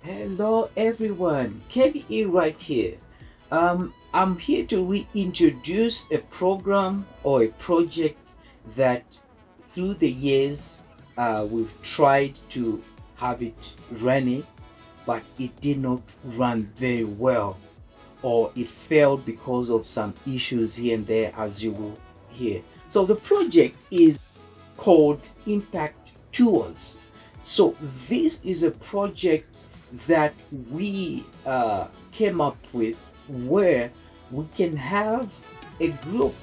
Hello everyone, Kenny E right here. I'm here to reintroduce a program or a project that through the years we've tried to have it running, but it did not run very well, or it failed because of some issues here and there, as you will hear. So the project is called Impact Tours. So this is a project that we came up with where we can have a group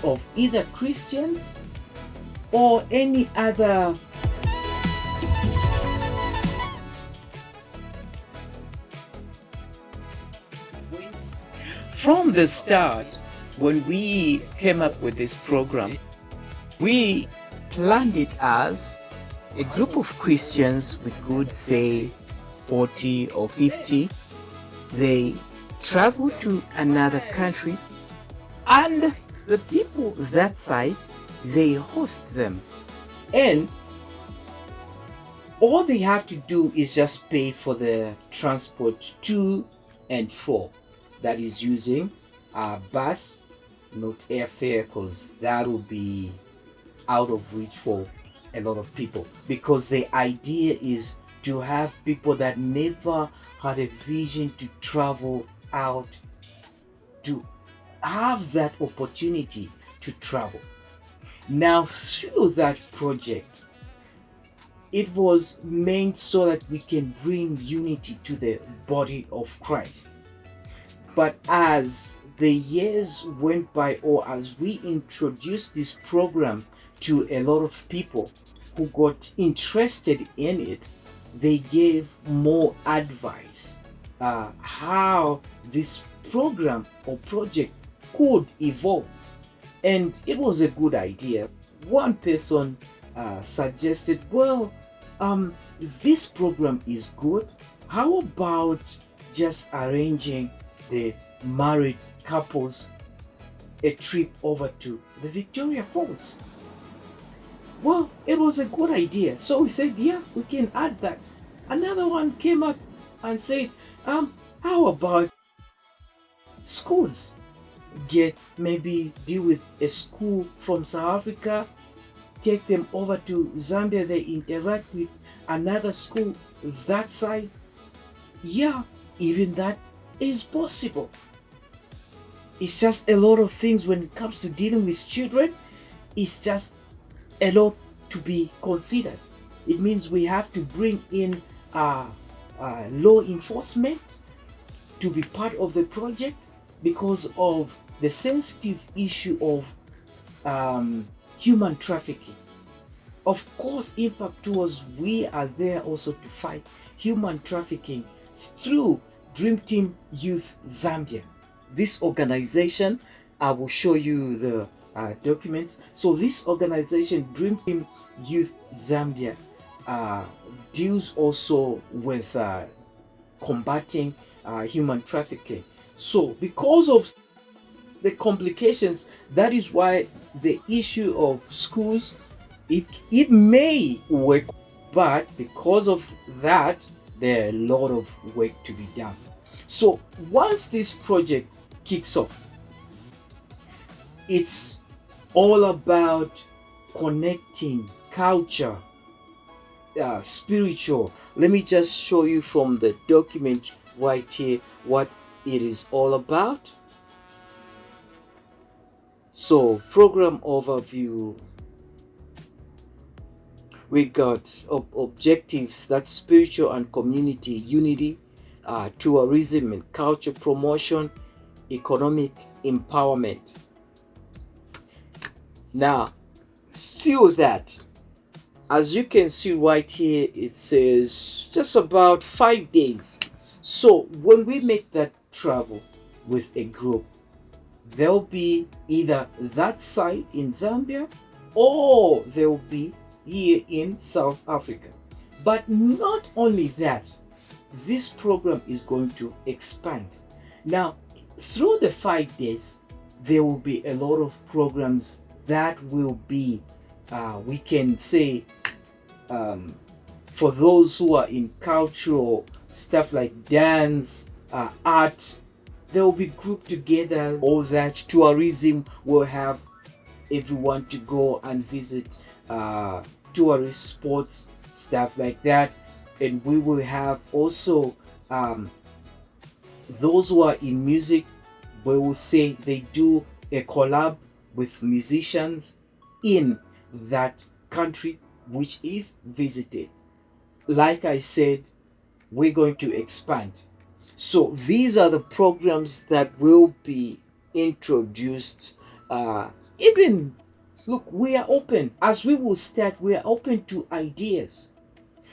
of either Christians or any other from the start. When we came up with this program, we planned it as a group of Christians, we could say 40 or 50. They travel to another country, and the people that side, they host them, and all they have to do is just pay for the transport to and fro. That is using a bus, not airfare, because that will be out of reach for a lot of people, because the idea is to have people that never had a vision to travel out to have that opportunity to travel. Now, through that project, it was meant so that we can bring unity to the body of Christ. But as the years went by, or as we introduced this program to a lot of people who got interested in it, they gave more advice how this program or project could evolve. And it was a good idea. One person suggested, well, this program is good. How about just arranging the married couples a trip over to the Victoria Falls? Well, it was a good idea. So we said, yeah, we can add that. Another one came up and said, how about schools? Maybe deal with a school from South Africa, take them over to Zambia, they interact with another school that side. Yeah, even that is possible. It's just a lot of things when it comes to dealing with children. It's just a lot to be considered. It means we have to bring in law enforcement to be part of the project because of the sensitive issue of human trafficking. Of course, Impact Tours, we are there also to fight human trafficking through Dream Team Youth Zambia. This organization, I will show you the documents. So this organization, Dream Team Youth Zambia, deals also with combating human trafficking. So because of the complications, that is why the issue of schools, it may work, but because of that, there are a lot of work to be done. So once this project kicks off, it's all about connecting culture, spiritual. Let me just show you from the document right here what it is all about. So, program overview. We got objectives, that's spiritual and community unity, tourism and culture promotion, economic empowerment. Now, through that, as you can see right here, it says just about 5 days. So when we make that travel with a group, there'll be either that side in Zambia or they'll be here in South Africa. But not only that, this program is going to expand. Now, through the 5 days, there will be a lot of programs that will be we can say, for those who are in cultural stuff like dance, art, they'll be grouped together. All that tourism will have everyone to go and visit tourist spots, stuff like that. And we will have also those who are in music, we will say they do a collab with musicians in that country which is visited. Like I said, we're going to expand. So these are the programs that will be introduced. Even look, we are open. As we will start, we are open to ideas.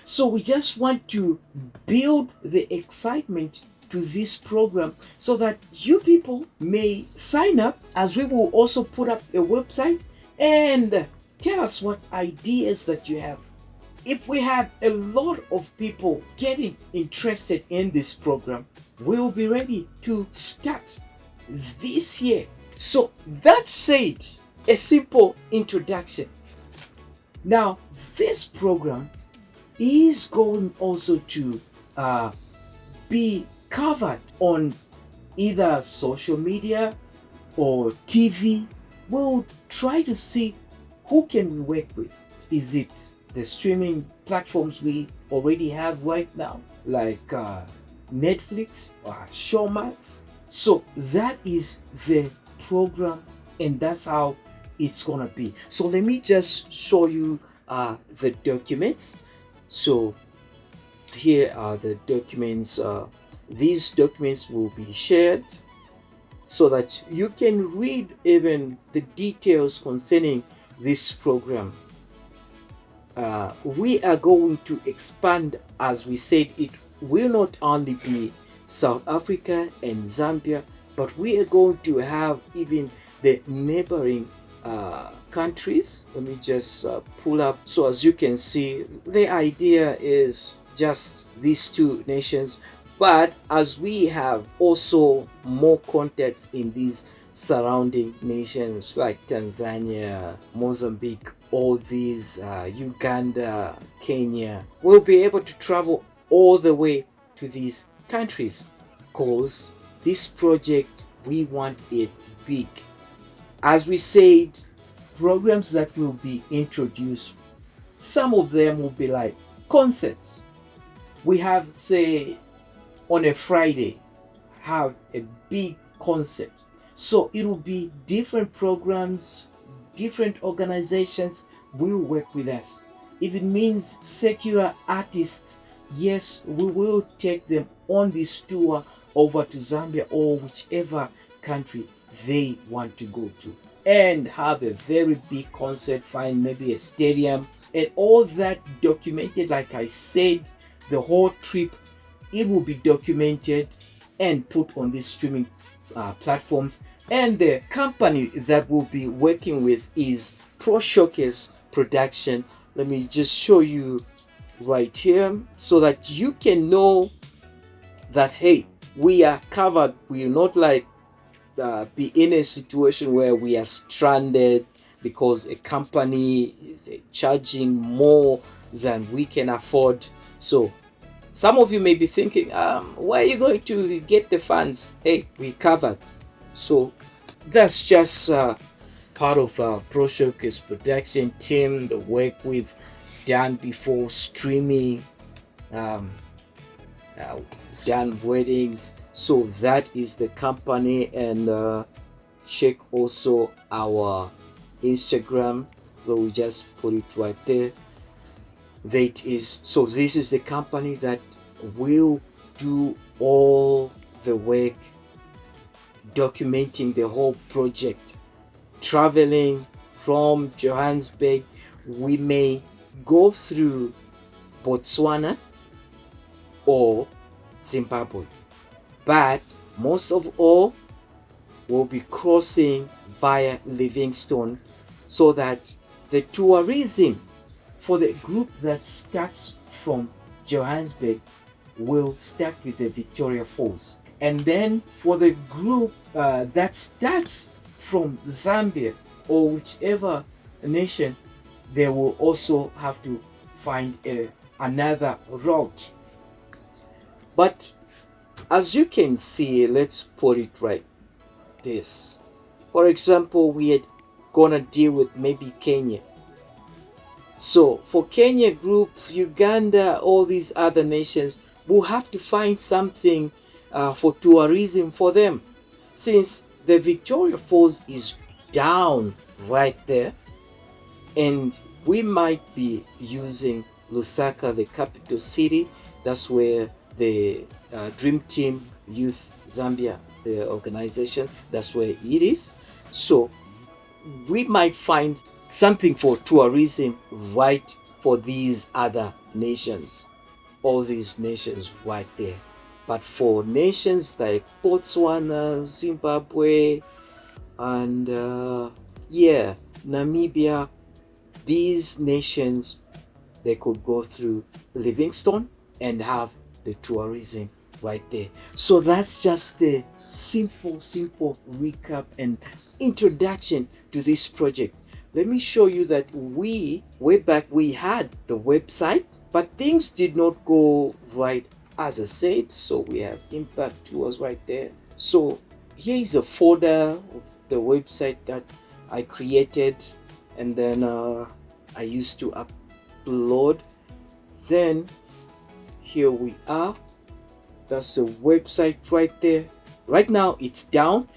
So we just want to build the excitement to this program so that you people may sign up, as we will also put up a website and tell us what ideas that you have. If we have a lot of people getting interested in this program, we'll be ready to start this year. So that said, a simple introduction. Now, this program is going also to be covered on either social media or TV. We'll try to see who can we work with. Is it the streaming platforms we already have right now, like Netflix or Showmax? So that is the program, and that's how it's gonna be. So let me just show you the documents. So here are the documents. These documents will be shared so that you can read even the details concerning this program. We are going to expand, as we said. It will not only be South Africa and Zambia, but we are going to have even the neighboring countries. Let me just pull up. So as you can see, the idea is just these two nations, but as we have also more contacts in these surrounding nations like Tanzania, Mozambique, all these, Uganda, Kenya, we'll be able to travel all the way to these countries, because this project, we want it big. As we said, programs that will be introduced, some of them will be like concerts. We have, say, on a Friday, have a big concert. So it will be different programs, different organizations will work with us. If it means secular artists, yes, we will take them on this tour over to Zambia or whichever country they want to go to, and have a very big concert, find maybe a stadium, and all that documented. Like I said, the whole trip, it will be documented and put on these streaming platforms. And the company that we'll be working with is Pro Showcase Production. Let me just show you right here so that you can know that, hey, we are covered. We are not like be in a situation where we are stranded because a company is charging more than we can afford. So some of you may be thinking, where are you going to get the funds? Hey, we covered. So that's just part of our Pro Showcase production team, the work we've done before, streaming, done weddings. So that is the company. And check also our Instagram, where we just put it right there. There it is. So this is the company that will do all the work, documenting the whole project, traveling from Johannesburg. We may go through Botswana or Zimbabwe, but most of all will be crossing via Livingstone, so that the tourism for the group that starts from Johannesburg will start with the Victoria Falls. And then for the group that starts from Zambia or whichever nation, they will also have to find another route. But as you can see, let's put it right this. For example, we are gonna deal with maybe Kenya. So for Kenya group, Uganda, all these other nations, we'll have to find something for tourism for them. Since the Victoria Falls is down right there, and we might be using Lusaka, the capital city. That's where the Dream Team Youth Zambia, the organization, that's where it is. So we might find something for tourism right for these other nations, all these nations right there. But for nations like Botswana, Zimbabwe, and Namibia, these nations, they could go through Livingstone and have the tourism right there. So that's just a simple recap and introduction to this project. Let me show you that way back we had the website, but things did not go right as I said. So we have impact tours right there. So here is a folder of the website that I created, and then I used to upload. Then here we are. That's the website right there. Right now it's down,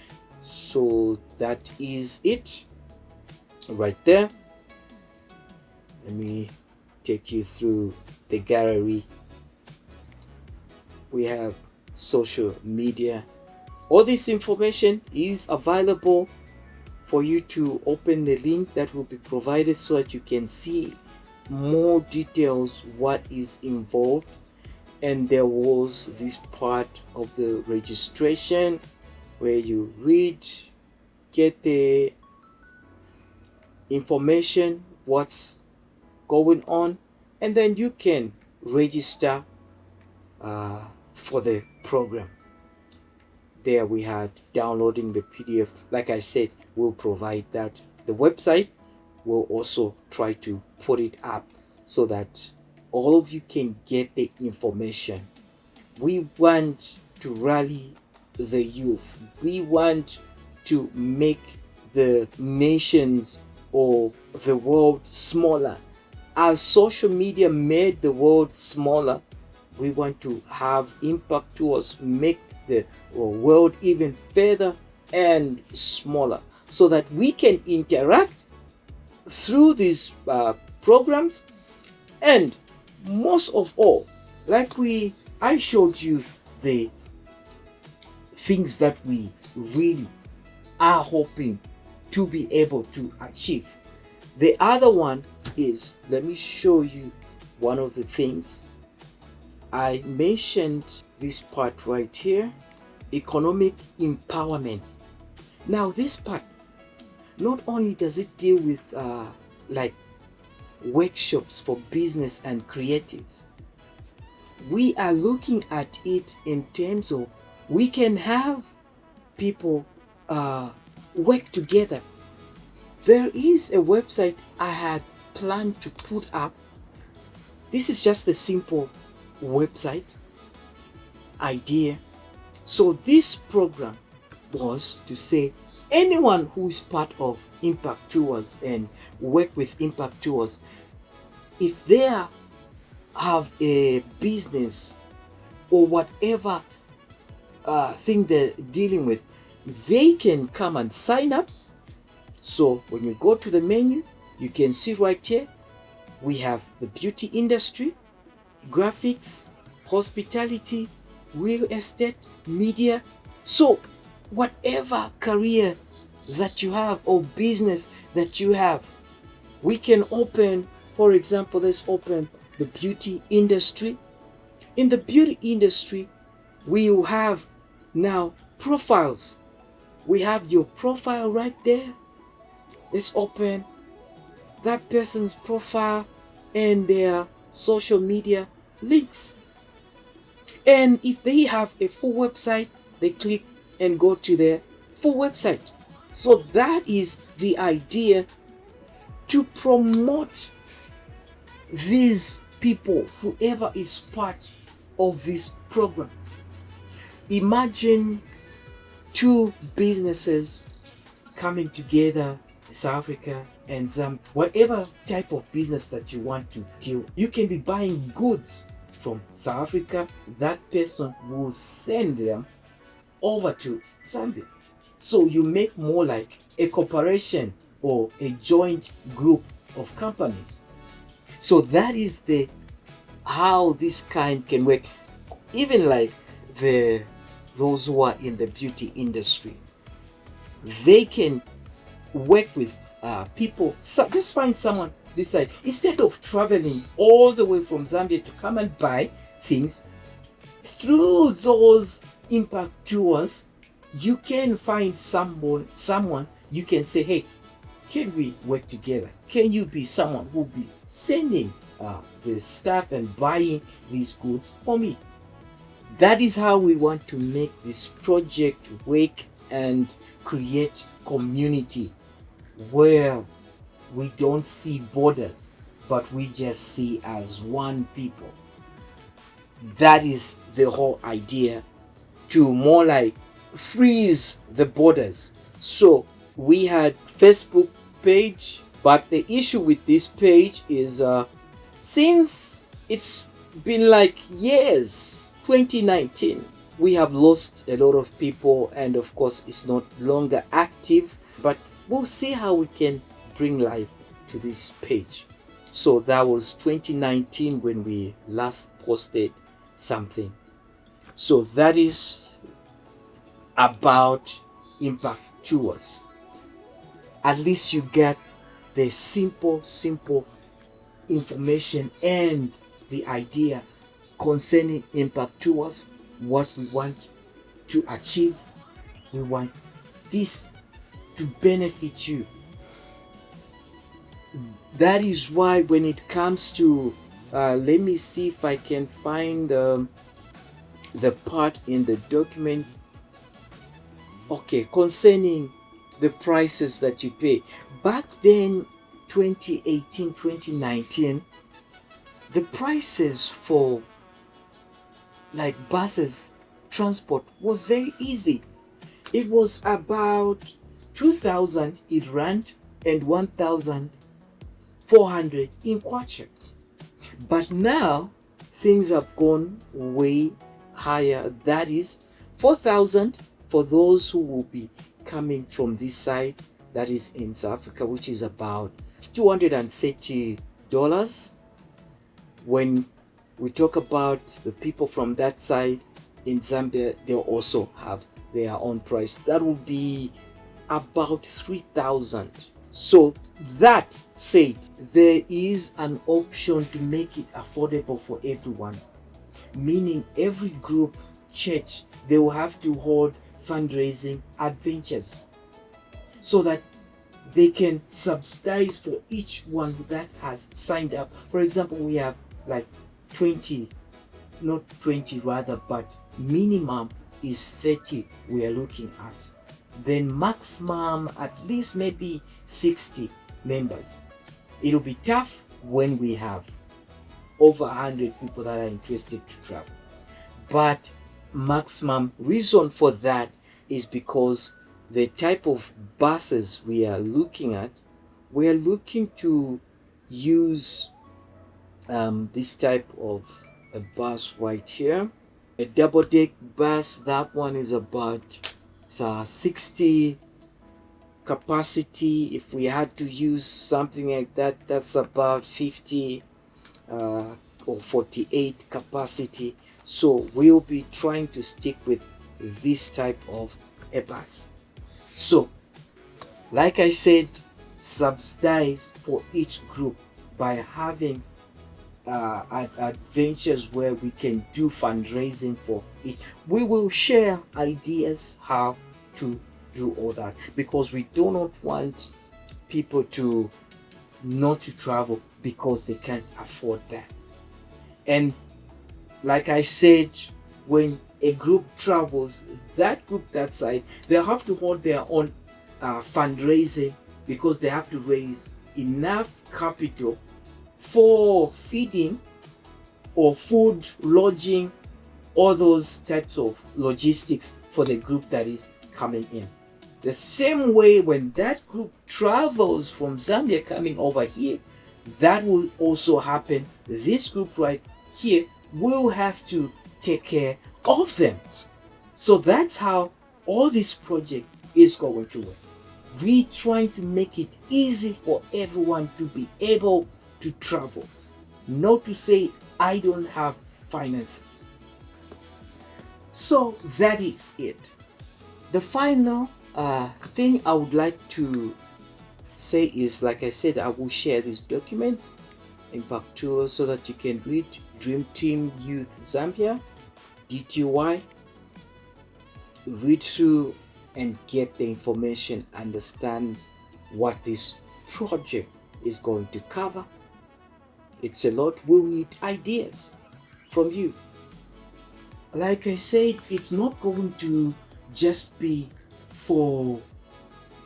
so that is it right there. Let me take you through the gallery. We have social media. All this information is available for you to open the link that will be provided so that you can see more details what is involved. And there was this part of the registration where you read, get the information what's going on, and then you can register for the program. There we had downloading the PDF. Like I said, we'll provide that. The website will also try to put it up so that all of you can get the information. We want to rally the youth. We want to make the nations or the world smaller. As social media made the world smaller, we want to have impact towards make the world even further and smaller, so that we can interact through these programs. And most of all, like I showed you the things that we really are hoping to be able to achieve. The other one is, let me show you one of the things. I mentioned this part right here, economic empowerment. Now this part, not only does it deal with like workshops for business and creatives, we are looking at it in terms of we can have people work together. There is a website I had planned to put up. This is just a simple website idea. So this program was to say anyone who is part of Impact Tours and work with Impact Tours, if they have a business or whatever thing they're dealing with, they can come and sign up. So when you go to the menu, you can see right here, we have the beauty industry, graphics, hospitality, real estate, media. So whatever career that you have or business that you have, we can open. For example, let's open the beauty industry. In the beauty industry, we will have now profiles. We have your profile right there. Let's open that person's profile and their social media links. And if they have a full website, they click and go to their full website. So that is the idea to promote these people, whoever is part of this program. Imagine two businesses coming together, South Africa and Zambia. Whatever type of business that you want to deal, you can be buying goods from South Africa. That person will send them over to Zambia. So you make more like a corporation or a joint group of companies. So that is the how this kind can work. Even like those who are in the beauty industry, they can work with people. So just find someone this side, instead of traveling all the way from Zambia to come and buy things. Through those impact tours, you can find someone you can say, hey, can we work together? Can you be someone who will be sending the stuff and buying these goods for me? That is how we want to make this project work and create community where we don't see borders, but we just see as one people. That is the whole idea, to more like freeze the borders. So we had Facebook page, but the issue with this page is since it's been like years, 2019, we have lost a lot of people, and of course it's not longer active, but we'll see how we can bring life to this page. So that was 2019 when we last posted something. So that is about impact tours. At least you get the simple information and the idea concerning impact tours, what we want to achieve. We want this to benefit you. That is why when it comes to let me see if I can find the part in the document. Okay, concerning the prices that you pay. Back then, 2018, 2019, the prices for like buses, transport was very easy. It was about 2,000 in Rand and 1,400 in Kwacha. But now things have gone way higher. That is 4,000 for those who will be coming from this side, that is in South Africa, which is about $230. When we talk about the people from that side in Zambia, they'll also have their own price. That will be about 3,000. So that said, there is an option to make it affordable for everyone, meaning every group, church, they will have to hold fundraising adventures so that they can subsidize for each one that has signed up. For example, we have like 20, not 20 rather, but minimum is 30 we are looking at. Then maximum at least maybe 60 members. It'll be tough when we have over 100 people that are interested to travel. But maximum reason for that is because the type of buses we are looking at, we are looking to use this type of a bus right here, a double deck bus. That one is about 60 capacity. If we had to use something like that, that's about 50 or 48 capacity. So we'll be trying to stick with this type of a bus. So like I said, subsidize for each group by having adventures where we can do fundraising for it. We will share ideas how to do all that, because we do not want people to not to travel because they can't afford that. And like I said, when a group travels, that group that side, they have to hold their own fundraising, because they have to raise enough capital for feeding or food, lodging, all those types of logistics for the group that is coming in. The same way, when that group travels from Zambia coming over here, that will also happen. This group right here will have to take care of them. So that's how all this project is going to work. We trying to make it easy for everyone to be able to travel, not to say I don't have finances. So that is it. The final thing I would like to say is, like I said, I will share these documents in part 2 so that you can read Dream Team Youth Zambia, DTY, read through and get the information, understand what this project is going to cover. It's a lot. We'll need ideas from you. Like I said, it's not going to just be for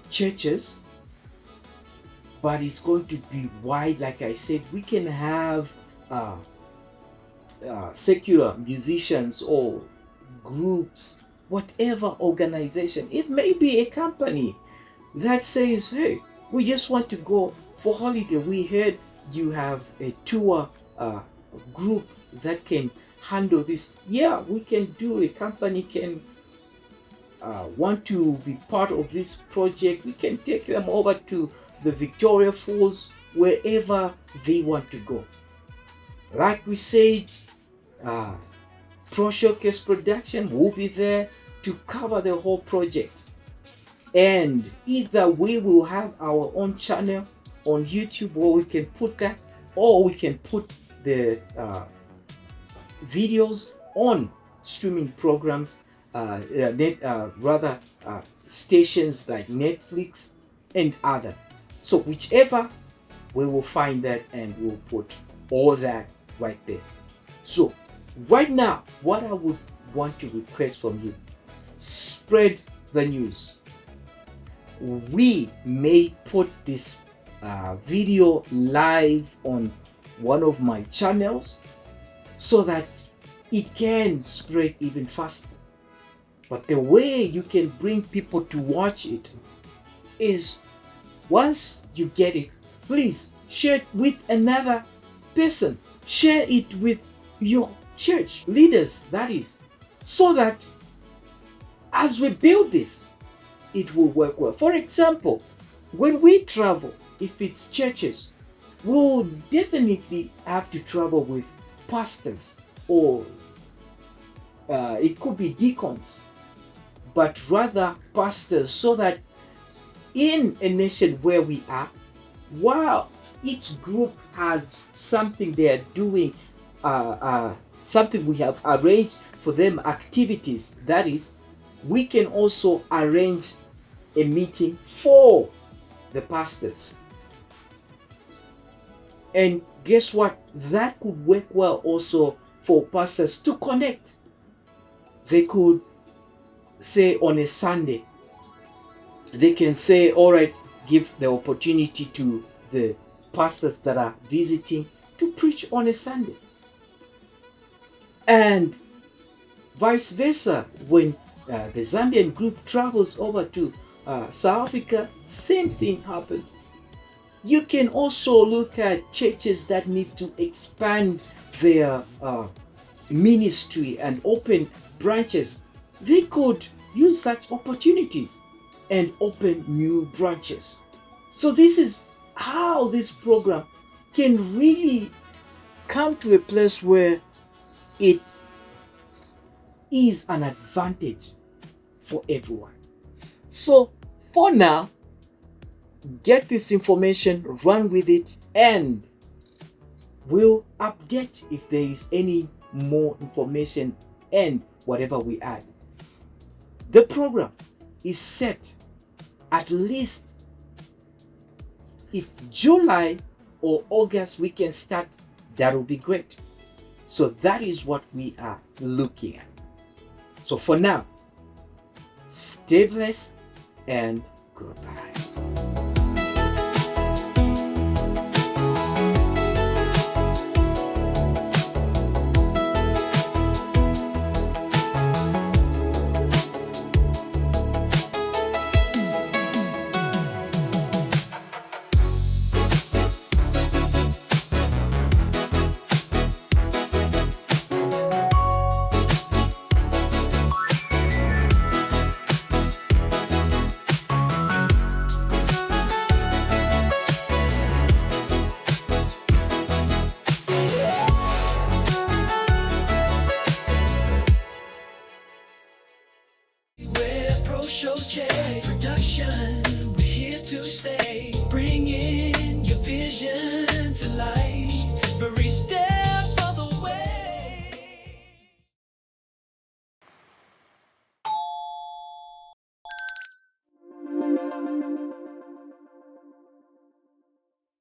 churches, but it's going to be wide. Like I said, we can have secular musicians or groups, whatever organization. It may be a company that says, hey, we just want to go for holiday. We heard you have a tour group that can handle this. Yeah, we can do. A company can want to be part of this project. We can take them over to the Victoria Falls, wherever they want to go. Like we said, Pro Showcase Production will be there to cover the whole project. And either we will have our own channel on YouTube, or we can put that, or we can put the videos on streaming programs, stations like Netflix and other. So whichever, we will find that and we'll put all that right there. So right now, what I would want to request from you, spread the news. We may put this video live on one of my channels so that it can spread even faster. But the way you can bring people to watch it is, once you get it, please share it with another person. Share it with your church leaders, that is, so that as we build this, it will work well. For example, when we travel, if it's churches, we'll definitely have to travel with pastors, or it could be deacons, but rather pastors, so that in a nation where we are, while each group has something they are doing, something we have arranged for them, activities, that is, we can also arrange a meeting for the pastors. And guess what? That could work well also for pastors to connect. They could say on a Sunday, they can say, all right, give the opportunity to the pastors that are visiting to preach on a Sunday. And vice versa, when the Zambian group travels over to South Africa, same thing happens. You can also look at churches that need to expand their ministry and open branches. They could use such opportunities and open new branches. So this is how this program can really come to a place where it is an advantage for everyone. So for now, get this information, run with it, and we'll update if there is any more information and whatever we add. The program is set, at least if July or August we can start, that will be great. So that is what we are looking at. So for now, stay blessed and goodbye. DJ production, we're here to stay.